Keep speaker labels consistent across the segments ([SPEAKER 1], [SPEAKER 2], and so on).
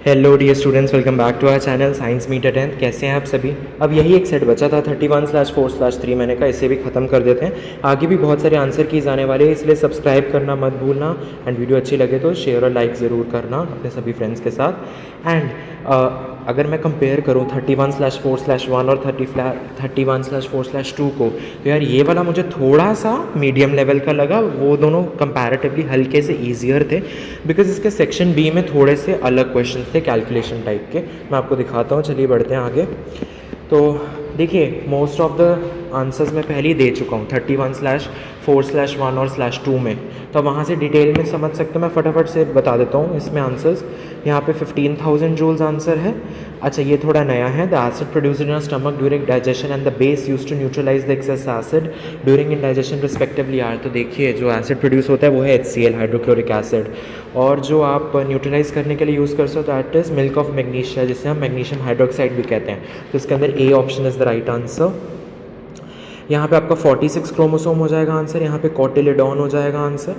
[SPEAKER 1] Hello dear students, welcome back to our channel science meter 10th। कैसे हैं आप सभी। अब यही एक सेट बचा था 31/4/3। मैंने कहा इसे भी ख़त्म कर देते हैं। आगे भी बहुत सारे आंसर कीज आने वाले हैं, इसलिए सब्सक्राइब करना मत भूलना। एंड वीडियो अच्छी लगे तो शेयर और लाइक ज़रूर करना अपने सभी फ्रेंड्स के साथ। एंड अगर मैं कंपेयर करूँ 31/4/1 और 31/4/2 को, तो यार ये वाला मुझे थोड़ा सा मीडियम लेवल का लगा। वो दोनों कंपैरेटिवली हल्के से ईजियर थे, बिकॉज इसके सेक्शन बी में थोड़े से अलग क्वेश्चन थे कैलकुलेशन टाइप के। मैं आपको दिखाता हूँ, चलिए बढ़ते हैं आगे। तो देखिए, मोस्ट ऑफ द आंसर्स मैं पहले ही दे चुका हूँ 31/4/1 और /2 में, तो वहाँ से डिटेल में समझ सकते हो। मैं फटाफट से बता देता हूँ इसमें आंसर्स। यहाँ पे 15,000 जूल्स आंसर है। अच्छा, ये थोड़ा नया है। The acid produced in stomach during digestion and the base use to neutralise the excess acid during in digestion respectively are. तो देखिए, जो एसिड प्रोड्यूस होता है वो है HCl, हाइड्रोक्लोरिक एसिड, और जो आप न्यूट्रलाइज करने के लिए यूज़ कर सकते हो that is milk of magnesia, जिसे हम मैग्नीशियम हाइड्रोक्साइड भी कहते हैं। तो इसके अंदर A option is the right answer. यहाँ पे आपका 46 क्रोमोसोम हो जाएगा आंसर। यहाँ पे कॉटिलिडॉन हो जाएगा आंसर।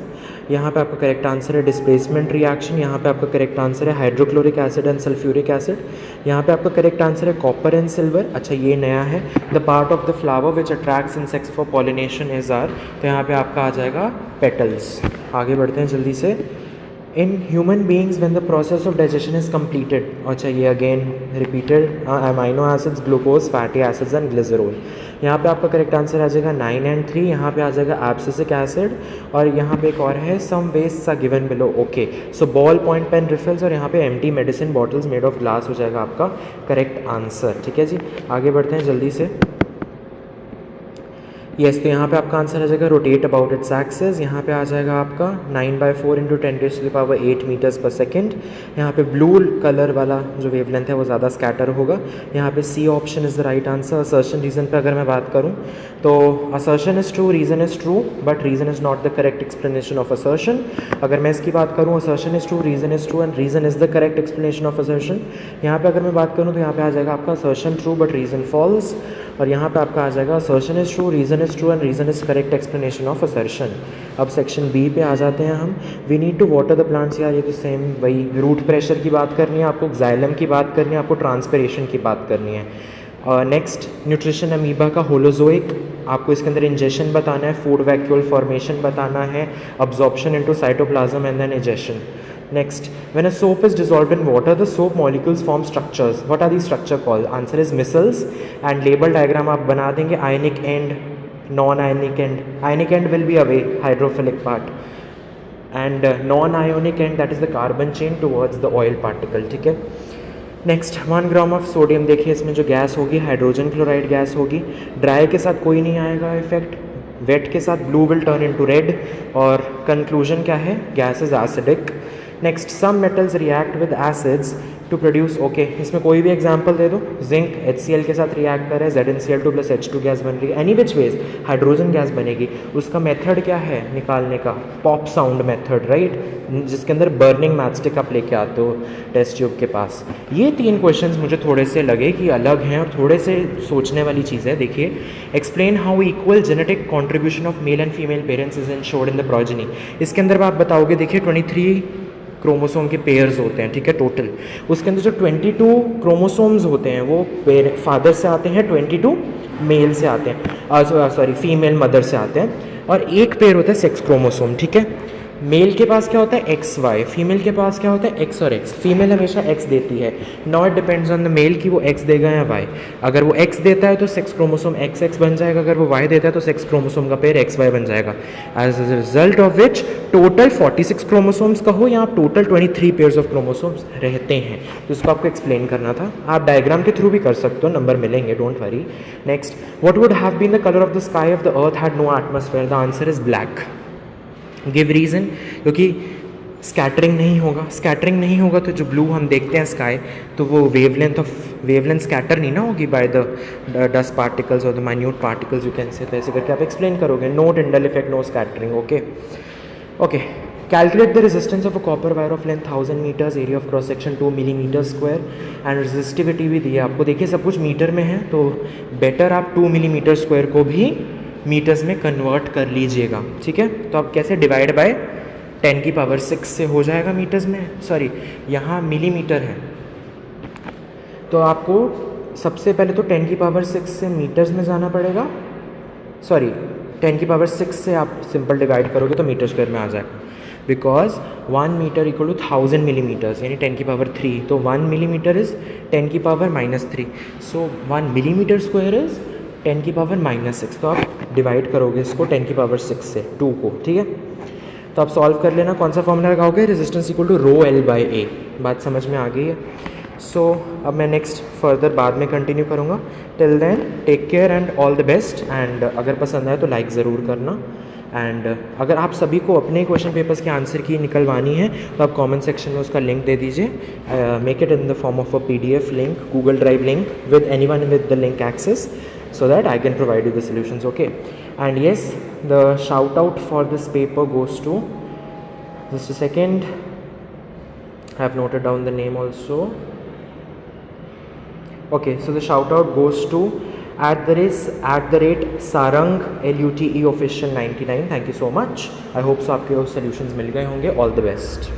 [SPEAKER 1] यहाँ पे आपका करेक्ट आंसर है डिस्प्लेसमेंट रिएक्शन। यहाँ पे आपका करेक्ट आंसर है hydrochloric acid and sulphuric acid. यहाँ पे आपका करेक्ट आंसर है कॉपर एंड सिल्वर। अच्छा, ये नया है। The part of the flower which attracts insects for pollination is are. तो यहाँ पे आपका आ जाएगा पेटल्स। आगे बढ़ते हैं जल्दी से। In human beings when the process of digestion is completed. अच्छा, ये again repeated amino acids, glucose, fatty acids and glycerol. यहाँ पे आपका करेक्ट आंसर आ जाएगा 9 and 3। यहाँ पे आ जाएगा एब्सिसिक एसिड, और यहाँ पे एक और है some waste are given below. Okay, so ball point pen refills, और यहाँ पे empty medicine bottles made of glass हो जाएगा आपका करेक्ट आंसर। ठीक है जी, आगे बढ़ते हैं जल्दी से। यस, तो यहाँ पे आपका आंसर आ जाएगा रोटेट अबाउट इट्स एक्सिस। यहाँ पे आ जाएगा आपका 9/4 × 10⁻8 मीटर्स पर सेकेंड। यहाँ पे ब्लू कलर वाला जो वेवलेंथ है वो ज़्यादा स्कैटर होगा। यहाँ पे C option is the right answer. Assertion reason पे अगर मैं बात करूँ तो assertion is true, reason is true, but reason is not the correct explanation of assertion. अगर मैं इसकी बात करूँ, assertion is true, reason is true, and reason is the correct explanation of assertion. यहाँ पे अगर मैं बात करूँ तो यहाँ पे आ जाएगा आपका assertion true but reason false, और यहाँ पे आपका आ जाएगा assertion is true, reason is true, and reason is correct explanation of assertion. अब सेक्शन बी पे आ जाते हैं हम। We need to water the plants. यार ये तो सेम वही, रूट प्रेशर की बात करनी है आपको, जाइलम की बात करनी है आपको, ट्रांसपिरेशन की बात करनी है। नेक्स्ट, न्यूट्रिशन अमीबा का होलोजोइक, आपको इसके अंदर इंजेशन बताना है, फूड वैक्यूल फॉर्मेशन बताना है, absorption into cytoplasm and then egestion. Next, when a soap is dissolved in water, the soap molecules form structures. What are these structure called? Answer is micelles. And label diagram आप बना देंगे, ionic end, non-ionic end. Ionic end will be away, hydrophilic part. And non-ionic end, that is the carbon chain towards the oil particle. ठीक है। Next, 1 gram of sodium. देखिए इसमें जो gas होगी hydrogen chloride gas होगी। Dry के साथ कोई नहीं आएगा इफेक्ट, वेट के साथ blue will turn into red, और कंक्लूजन क्या है, gas is acidic. Next, some metals react with acids to produce. Okay, इसमें कोई भी एग्जांपल दे दो। जिंक HCl के साथ रिएक्ट कर रहा है, ZnCl2 + H2 गैस बन रही है, any which ways hydrogen gas बनेगी। उसका मेथड क्या है निकालने का, पॉप साउंड मेथड, राइट, जिसके अंदर बर्निंग मैचस्टिक आप लेके आते हो टेस्ट ट्यूब के पास। ये 3 क्वेश्चंस मुझे थोड़े से लगे कि अलग हैं और थोड़े से सोचने वाली चीज़ है। देखिए, explain how equal genetic contribution of male and female parents is ensured in the progeny. इसके अंदर आप बताओगे, देखिए 23 क्रोमोसोम के पेयर्स होते हैं, ठीक है, टोटल। उसके अंदर जो 22 क्रोमोसोम्स होते हैं वो फादर से आते हैं, 22 मेल से आते हैं, फीमेल मदर से आते हैं, और एक पेयर होता है सेक्स क्रोमोसोम। ठीक है, मेल के पास क्या होता है XY, फीमेल के पास क्या होता है X और X। फीमेल हमेशा X देती है, not depends on the male कि वो X देगा या Y। अगर वो X देता है तो सेक्स क्रोमोसोम XX बन जाएगा, अगर वो Y देता है तो सेक्स क्रोमोसोम का पेयर XY बन जाएगा। As a result of which total 46 chromosomes का हो, या टोटल 23 पेयर्स ऑफ क्रोमोसोम्स रहते हैं। तो इसको आपको एक्सप्लेन करना था। आप डायग्राम के थ्रू भी कर सकते हो, नंबर मिलेंगे, don't worry. Next, what would have been the colour of the sky if the earth had no atmosphere. The answer is black. Give reason, क्योंकि स्कैटरिंग नहीं होगा। स्कैटरिंग नहीं होगा तो जो ब्लू हम देखते हैं स्काई, तो वो वेवलेंथ स्कैटर नहीं ना होगी बाय द डस्ट पार्टिकल्स और the minute particles, you can say. तो ऐसे करके आप एक्सप्लेन करोगे, no Tyndall effect, no scattering. Okay, calculate the resistance of a copper wire of length 1000 metres, area of cross section 2 millimetre square, and resistivity भी दी है आपको। देखिए सब कुछ मीटर में है, तो बेटर आप 2 मिलीमीटर स्क्वायर को भी मीटर्स में कन्वर्ट कर लीजिएगा। ठीक है, तो आप कैसे, डिवाइड बाय 10⁶ से हो जाएगा मीटर्स में, सॉरी यहाँ मिलीमीटर है, तो आपको सबसे पहले तो 10 की पावर 6 से मीटर्स में जाना पड़ेगा, सॉरी 10 की पावर 6 से आप सिंपल डिवाइड करोगे तो मीटर स्क्वायर में आ जाएगा, because 1 metre equal to 1000 millimetres यानी 10 की पावर 3, तो 1 मिलीमीटर इज़ 10 की power -3, so 1 millimetre square is 10 की पावर -6। तो आप डिवाइड करोगे इसको 10 की पावर 6 से 2 को, ठीक है। तो आप सॉल्व कर लेना, कौन सा फॉर्मूला लगाओगे, रेजिस्टेंस इक्वल टू ρl/a। बात समझ में आ गई है। सो अब मैं नेक्स्ट फर्दर बाद में कंटिन्यू करूँगा। Till then take care and all the best. And अगर पसंद आए तो लाइक ज़रूर करना। एंड अगर आप सभी को अपने क्वेश्चन पेपर्स के आंसर की निकलवानी है तो आप कमेंट सेक्शन में उसका लिंक दे दीजिए। Make it in the form of a PDF link, Google drive link with anyone with the link access, so that I can provide you the solutions, okay? And yes, the shout out for this paper goes to, just a second, I have noted down the name also. Okay, so the shout out goes to @sarang LUTE official 99। thank you so much। I hope so आपके solutions मिल गए होंगे। all the best।